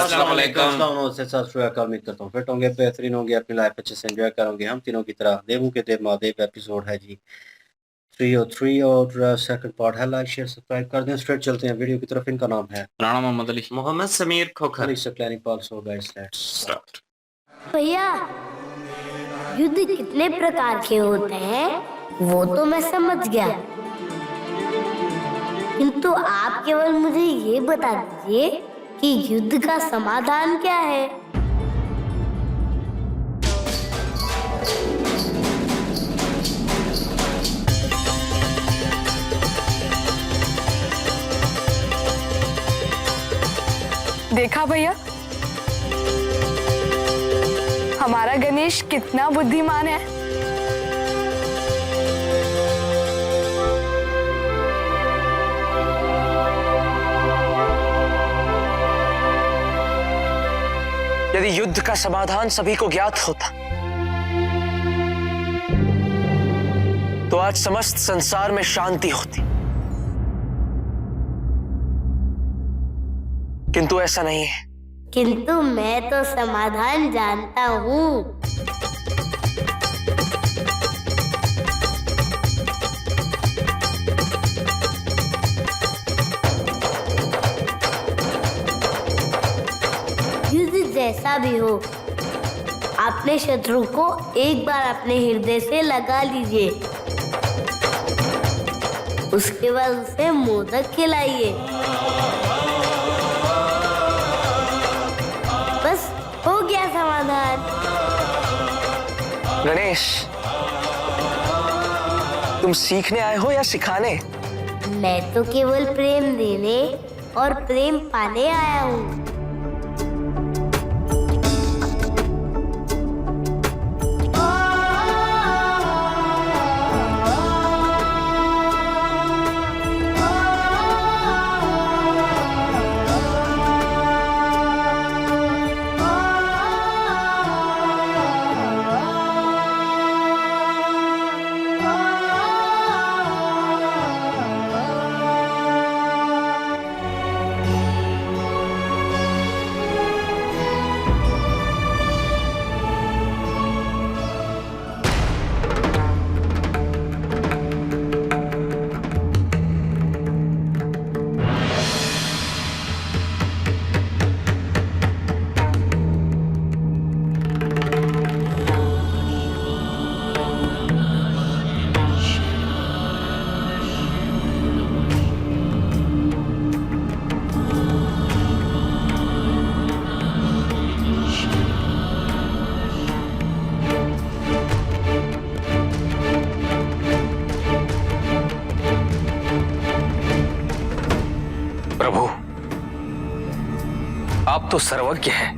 अस्सलाम वालेकुम। से सत श्री अकाल। उम्मीद करता हूँ फिट होंगे, बेहतरीन होंगे, अपनी लाइफ अच्छे से एंजॉय करोगे। हम तीनों की तरह देवों के देव महादेव एपिसोड है जी 303 और सेकंड पार्ट है। लाइक शेयर सब्सक्राइब कर दें। स्ट्रेट चलते हैं वीडियो की तरफ। इनका नाम है Rana Mohammad Ali. Mohammad Sameer Khokhar. Ali Saqlaini Pal. So guys let's start. भैया, युद्ध कितने प्रकार के होते हैं वो तो मैं समझ गया, किंतु आप केवल मुझे ये बता दीजिए कि युद्ध का समाधान क्या है। देखा भैया, हमारा गणेश कितना बुद्धिमान है। यदि युद्ध का समाधान सभी को ज्ञात होता तो आज समस्त संसार में शांति होती, किंतु ऐसा नहीं है। किंतु मैं तो समाधान जानता हूँ। युद्ध जैसा भी हो, अपने शत्रु को एक बार अपने हृदय से लगा लीजिए, उसके बाद उसे मोदक खिलाइए। बस हो गया समाधान। गणेश, तुम सीखने आए हो या सिखाने? मैं तो केवल प्रेम देने और प्रेम पाने आया हूँ। प्रभु, आप तो सर्वज्ञ हैं,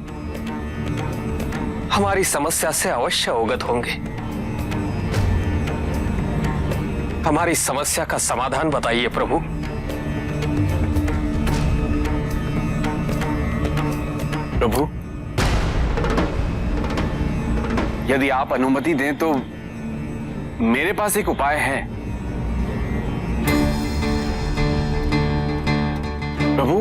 हमारी समस्या से अवश्य अवगत होंगे। हमारी समस्या का समाधान बताइए प्रभु। प्रभु, यदि आप अनुमति दें तो मेरे पास एक उपाय है। प्रभु,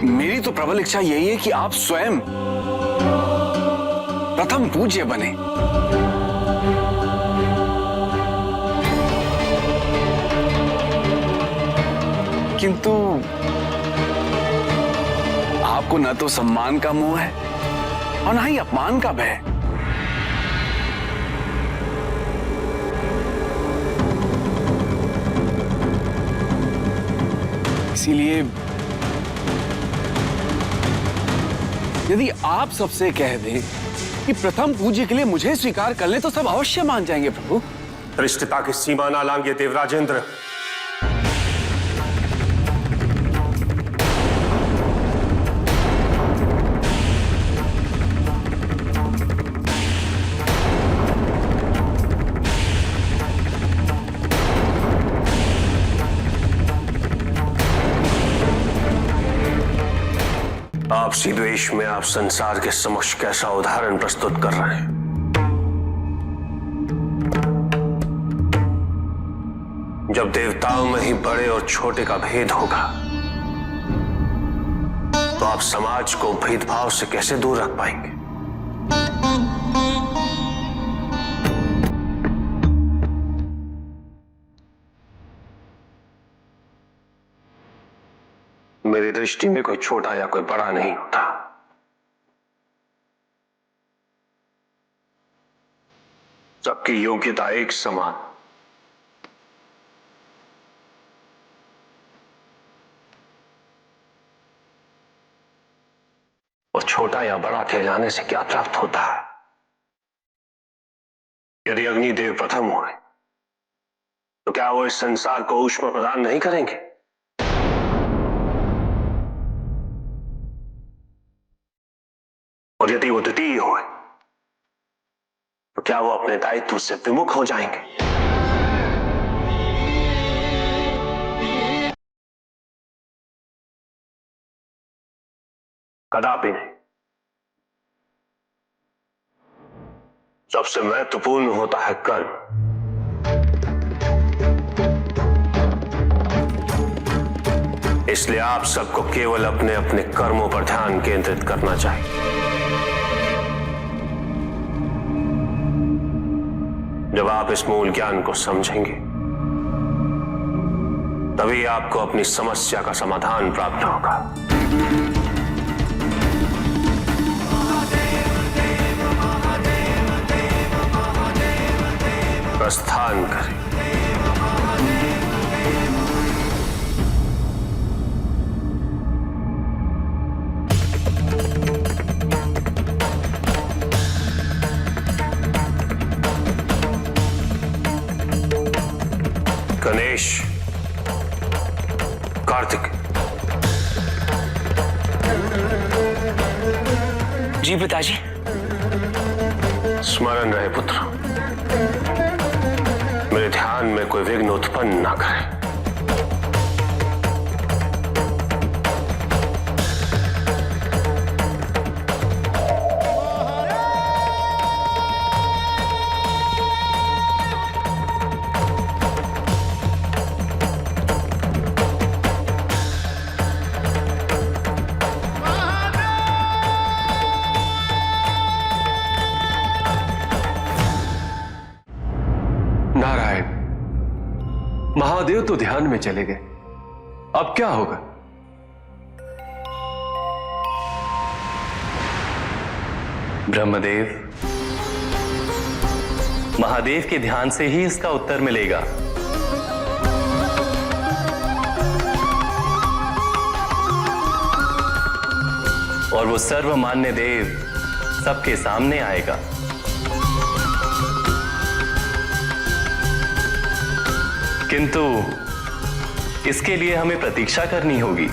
मेरी तो प्रबल इच्छा यही है कि आप स्वयं प्रथम पूज्य बने। किंतु आपको न तो सम्मान का मोह है और न ही अपमान का भय। इसीलिए यदि आप सबसे कह दें कि प्रथम पूज्य के लिए मुझे स्वीकार कर लें तो सब अवश्य मान जाएंगे प्रभु। धृष्टता की सीमा ना लांघिए देवराजेंद्र। आपसी द्वेष में आप संसार के समक्ष कैसा उदाहरण प्रस्तुत कर रहे हैं। जब देवताओं में ही बड़े और छोटे का भेद होगा आप समाज को भेदभाव से कैसे दूर रख पाएंगे? मेरी दृष्टि में कोई छोटा या कोई बड़ा नहीं होता। सबकी योग्यता एक समान। और छोटा या बड़ा कहलाने से क्या प्राप्त होता है? यदि अग्निदेव प्रथम हुए तो क्या वो इस संसार को ऊष्मा प्रदान नहीं करेंगे? और यदि वो द्वितीय हुए तो क्या वो अपने दायित्व से विमुख हो जाएंगे? कदापि नहीं। सबसे महत्वपूर्ण होता है कर्म। इसलिए आप सबको केवल अपने अपने कर्मों पर ध्यान केंद्रित करना चाहिए। जब आप इस मूल ज्ञान को समझेंगे तभी आपको अपनी समस्या का समाधान प्राप्त होगा। प्रस्थान करें। गणेश, कार्तिक। जी पिताजी। स्मरण रहे पुत्र, मेरे ध्यान में कोई विघ्न उत्पन्न ना करे। नारायण, महादेव तो ध्यान में चले गए, अब क्या होगा? ब्रह्मदेव, महादेव के ध्यान से ही इसका उत्तर मिलेगा। और वो सर्वमान्य देव सबके सामने आएगा। किंतु इसके लिए हमें प्रतीक्षा करनी होगी।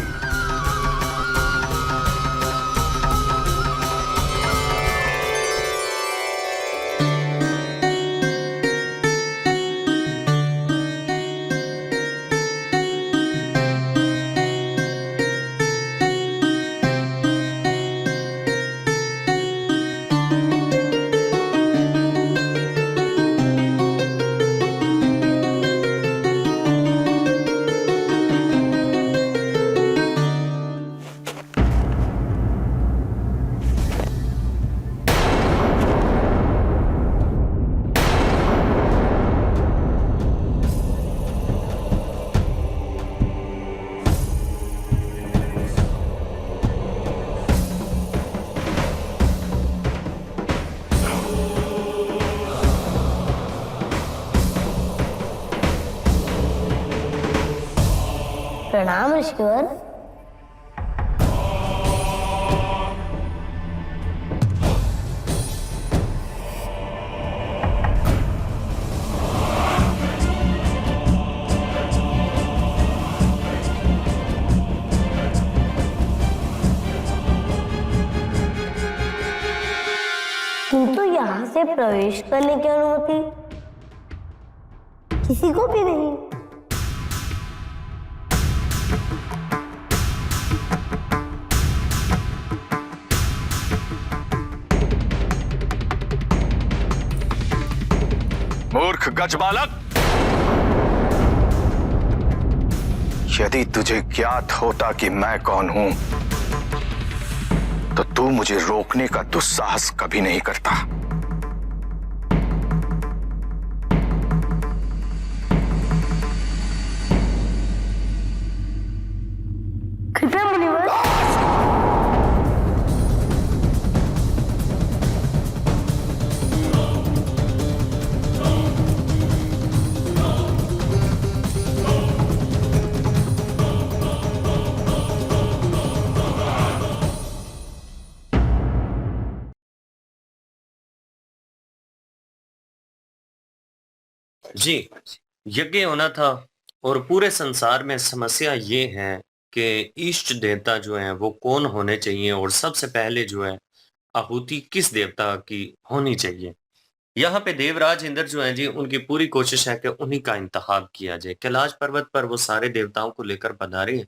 प्रणाम ऋषिवर। किंतु यहाँ से प्रवेश करने की अनुमति किसी को भी नहीं। मूर्ख गज बालक, यदि तुझे ज्ञात होता कि मैं कौन हूं तो तू मुझे रोकने का दुस्साहस कभी नहीं करता। कृपया मुनिवर। जी, यज्ञ होना था और पूरे संसार में समस्या ये है कि इष्ट देवता जो हैं वो कौन होने चाहिए और सबसे पहले जो है आहुति किस देवता की होनी चाहिए। यहाँ पे देवराज इंद्र जो हैं जी उनकी पूरी कोशिश है कि उन्हीं का इंतखाब किया जाए। कैलाश पर्वत पर वो सारे देवताओं को लेकर पधारे हैं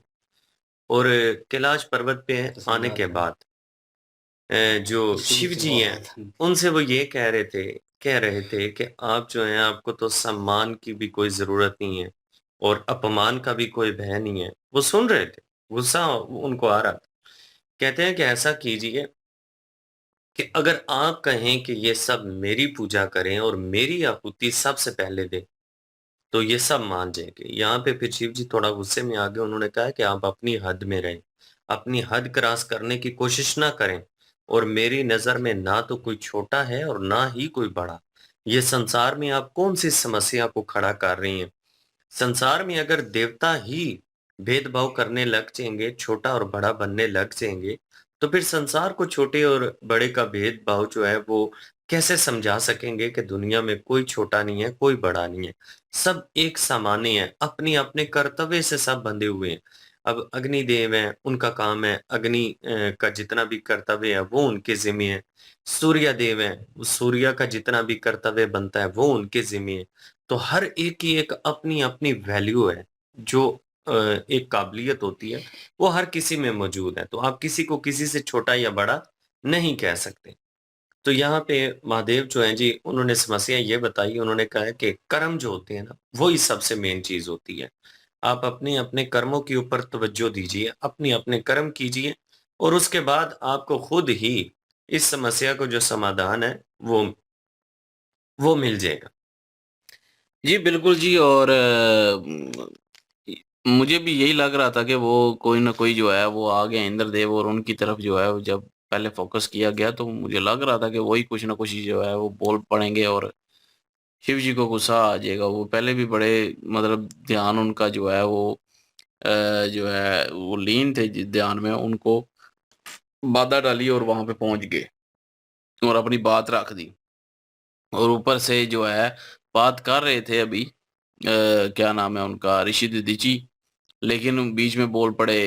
और कैलाश पर्वत पे आने के बाद जो शिव जी हैं उनसे वो ये कह रहे थे कि आप जो हैं आपको तो सम्मान की भी कोई जरूरत नहीं है और अपमान का भी कोई भय नहीं है। वो सुन रहे थे, गुस्सा उनको आ रहा था। कहते हैं कि ऐसा कीजिए कि अगर आप कहें कि ये सब मेरी पूजा करें और मेरी आहुति सबसे पहले दें तो ये सब मान जाएंगे। यहाँ पे फिर शिव जी थोड़ा गुस्से में आ गए। उन्होंने कहा कि आप अपनी हद में रहें, अपनी हद क्रॉस करने की कोशिश ना करें और मेरी नजर में ना तो कोई छोटा है और ना ही कोई बड़ा। ये संसार में आप कौन सी समस्या को खड़ा कर रही हैं? संसार में अगर देवता ही भेदभाव करने लग जाएंगे, छोटा और बड़ा बनने लग जाएंगे, तो फिर संसार को छोटे और बड़े का भेदभाव जो है वो कैसे समझा सकेंगे कि दुनिया में कोई छोटा नहीं है, कोई बड़ा नहीं है, सब एक सामान्य है, अपनी अपने कर्तव्य से सब बंधे हुए हैं। अब अग्निदेव हैं, उनका काम है अग्नि का जितना भी कर्तव्य है वो उनके जिम्मे है। सूर्य देव हैं, वो सूर्य का जितना भी कर्तव्य बनता है वो उनके जिम्मे है। तो हर एक की एक अपनी अपनी वैल्यू है, जो एक काबिलियत होती है वो हर किसी में मौजूद है। तो आप किसी को किसी से छोटा या बड़ा नहीं कह सकते। तो यहाँ पे महादेव जो हैं जी उन्होंने समस्या ये बताई। उन्होंने कहा है कि कर्म जो होते हैं ना वो ही सबसे मेन चीज होती है। आप अपने अपने कर्मों के ऊपर तवज्जो दीजिए, अपने अपने कर्म कीजिए और उसके बाद आपको खुद ही इस समस्या को जो समाधान है वो मिल जाएगा। जी बिल्कुल जी। और मुझे भी यही लग रहा था कि वो कोई ना कोई जो है वो आ गया इंद्रदेव और उनकी तरफ जो है वो जब पहले फोकस किया गया तो मुझे लग रहा था कि वही कुछ ना कुछ जो है वो बोल पड़ेंगे और शिव जी को गुस्सा आ जाएगा। वो पहले भी बड़े मतलब ध्यान उनका जो है वो जो है वो लीन थे ध्यान में, उनको बाधा डाली और वहां पे पहुंच गए और अपनी बात रख दी। और ऊपर से जो है बात कर रहे थे अभी क्या नाम है उनका, ऋषि दधीची, लेकिन बीच में बोल पड़े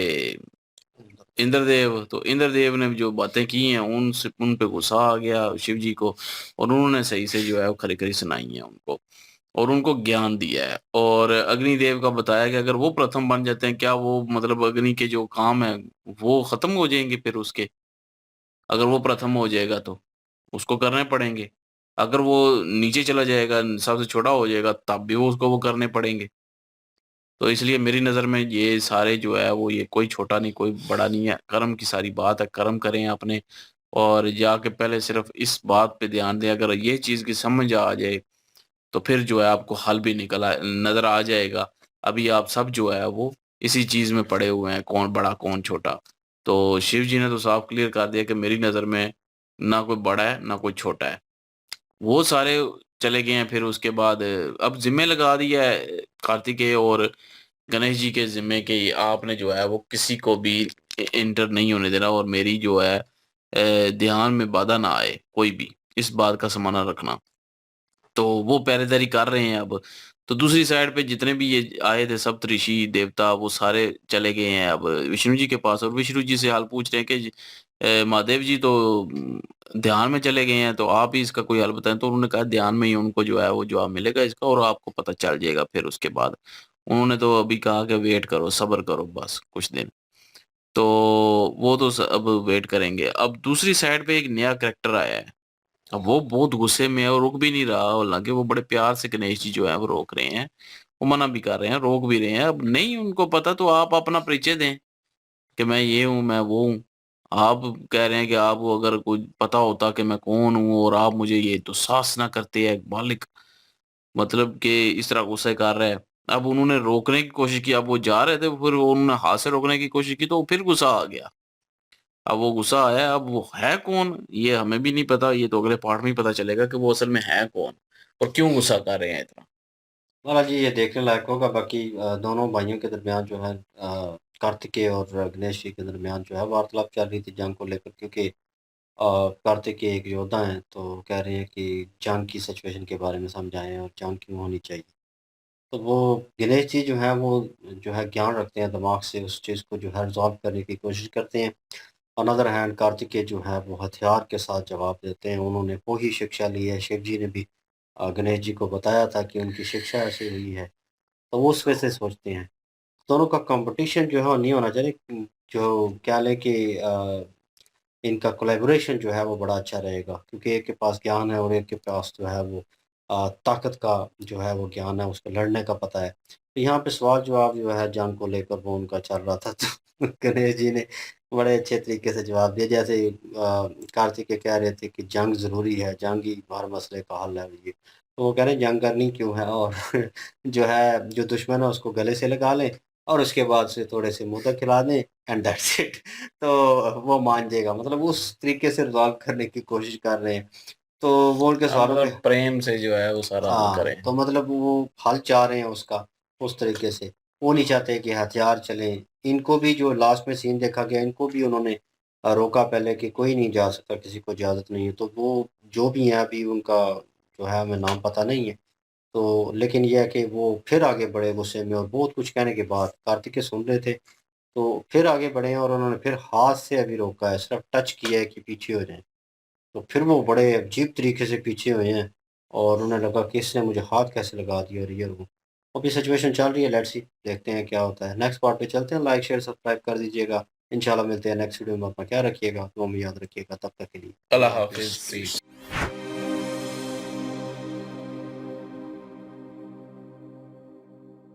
इंद्रदेव। तो इंद्रदेव ने जो बातें की हैं उनसे उन पे गुस्सा आ गया शिव जी को और उन्होंने सही से जो है वो खरी खरी सुनाई है उनको और उनको ज्ञान दिया है। और अग्निदेव का बताया कि अगर वो प्रथम बन जाते हैं, क्या वो मतलब अग्नि के जो काम है वो खत्म हो जाएंगे? फिर उसके अगर वो प्रथम हो जाएगा तो उसको करने पड़ेंगे, अगर वो नीचे चला जाएगा सबसे छोटा हो जाएगा तब भी वो उसको वो करने पड़ेंगे। तो इसलिए मेरी नज़र में ये सारे जो है वो ये कोई छोटा नहीं कोई बड़ा नहीं है, कर्म की सारी बात है। कर्म करें अपने और जाके पहले सिर्फ इस बात पे ध्यान दें। अगर ये चीज़ की समझ आ जाए तो फिर जो है आपको हल भी नज़र आ जाएगा। अभी आप सब जो है वो इसी चीज़ में पड़े हुए हैं, कौन बड़ा कौन छोटा। तो शिव जी ने तो साफ क्लियर कर दिया कि मेरी नज़र में ना कोई बड़ा है ना कोई छोटा है। वो सारे चले गए हैं। फिर उसके बाद अब ज़िम्मे लगा दिया है कार्तिकेय और गणेश जी के ज़िम्मे कि आपने जो है वो किसी को भी एंटर नहीं होने देना और मेरी जो है ध्यान में बाधा ना आए कोई भी, इस बात का समाना रखना। तो वो पहरेदारी कर रहे हैं अब। तो दूसरी साइड पे जितने भी ये आए थे सप्तऋषि देवता वो सारे चले गए हैं अब विष्णु जी के पास और विष्णु जी से हाल पूछ रहे हैं कि महादेव जी तो ध्यान में चले गए हैं, तो आप ही इसका कोई हल बताएं। तो उन्होंने कहा ध्यान में ही उनको जो है वो जवाब मिलेगा इसका और आपको पता चल जाएगा। फिर उसके बाद उन्होंने तो अभी कहा कि वेट करो, सब्र करो बस कुछ दिन। तो वो तो अब वेट करेंगे। अब दूसरी साइड पे एक नया कैरेक्टर आया है, अब वो बहुत गुस्से में है और रुक भी नहीं रहा। हालांकि वो बड़े प्यार से गणेश जी जो है वो रोक रहे हैं, वो मना भी कर रहे हैं, रोक भी रहे हैं। अब नहीं उनको पता तो आप अपना परिचय दें कि मैं ये हूँ मैं वो हूँ, आप कह रहे हैं कि आपको अगर कोई पता होता कि मैं कौन हूँ और आप मुझे ये दुस्साहस ना करते हैं, बालिक मतलब कि इस तरह गुस्सा कर रहा है। अब उन्होंने रोकने की कोशिश की, अब वो जा रहे थे, फिर वो उन्होंने हाथ से रोकने की कोशिश की तो फिर गुस्सा आ गया। अब वो गुस्सा आया, अब वो है कौन ये हमें भी नहीं पता, ये तो अगले पार्ट में ही पता चलेगा कि वो असल में है कौन और क्यों गुस्सा कर रहे हैं इतना। वाला जी ये देखने लायक होगा। बाकी दोनों भाइयों के दरमियान जो है कार्तिकेय और गणेश जी के दरमियान जो है वार्तालाप चल रही थी जंग को लेकर, क्योंकि कार्तिकेय एक योद्धा हैं तो कह रहे हैं कि जंग की सिचुएशन के बारे में समझाएं और जंग क्यों होनी चाहिए। तो वो गणेश जी जो है वो जो है ज्ञान रखते हैं, दिमाग से उस चीज़ को जो है रिज़ॉल्व करने की कोशिश करते हैं। ऑन अदर हैंड कार्तिकेय जो है वो हथियार के साथ जवाब देते हैं। उन्होंने वही शिक्षा ली है, शिव जी ने भी गणेश जी को बताया था कि उनकी शिक्षा ऐसी हुई है, तो वो उस वजह से सोचते हैं। दोनों का कॉम्पिटिशन जो है वो नहीं होना चाहिए। जो क्या लें कि इनका कोलैबोरेशन जो है वो बड़ा अच्छा रहेगा, क्योंकि एक के पास ज्ञान है और एक के पास जो है वो ताकत का जो है वो ज्ञान है, उसको लड़ने का पता है। तो यहाँ पे सवाल जवाब जो है जंग को लेकर वो उनका चल रहा था तो गणेश जी ने बड़े अच्छे तरीके से जवाब दिया। जैसे कार्तिकेय कह रहे थे कि जंग ज़रूरी है, जंग ही हर मसले का हल है ये। तो वो कह रहे हैं जंग करनी क्यों है, और जो है जो दुश्मन है उसको गले से लगा लें और उसके बाद से थोड़े से मुँह तक खिला दें एंड दैट्स इट। तो वो मान जाएगा, मतलब उस तरीके से रिज़ॉल्व करने की कोशिश कर रहे हैं। तो वो उनके हाँ, सवालों के मतलब प्रेम से जो है वो सारा हल हाँ, करें। तो मतलब वो हल चाह रहे हैं उसका उस तरीके से। वो नहीं चाहते कि हथियार चलें। इनको भी जो लास्ट में सीन देखा गया, इनको भी उन्होंने रोका पहले कि कोई नहीं जा सकता, किसी को इजाज़त नहीं है। तो वो जो भी हैं अभी उनका जो है हमें नाम पता नहीं है। तो लेकिन ये है कि वो फिर आगे बढ़े गुस्से में और बहुत कुछ कहने के बाद कार्तिकेय सुन रहे थे, तो फिर आगे बढ़े हैं और उन्होंने फिर हाथ से अभी रोका है, सिर्फ़ टच किया है कि पीछे हो जाएँ। तो फिर वो बड़े अजीब तरीके से पीछे हुए हैं और उन्हें लगा कि इसने मुझे हाथ कैसे लगा दिया, और ये वो। अभी सिचुएशन चल रही है, लेट्स सी देखते हैं क्या होता है। नेक्स्ट पार्ट पे चलते हैं, लाइक, शेयर, सब्सक्राइब कर दीजिएगा। इंशाल्लाह मिलते हैं नेक्स्ट वीडियो में। अपना ख्याल रखिएगा, दुआ में याद रखिएगा। तब तक के लिए अल्लाह अल्लाह हाफिज। हाफ़िज़।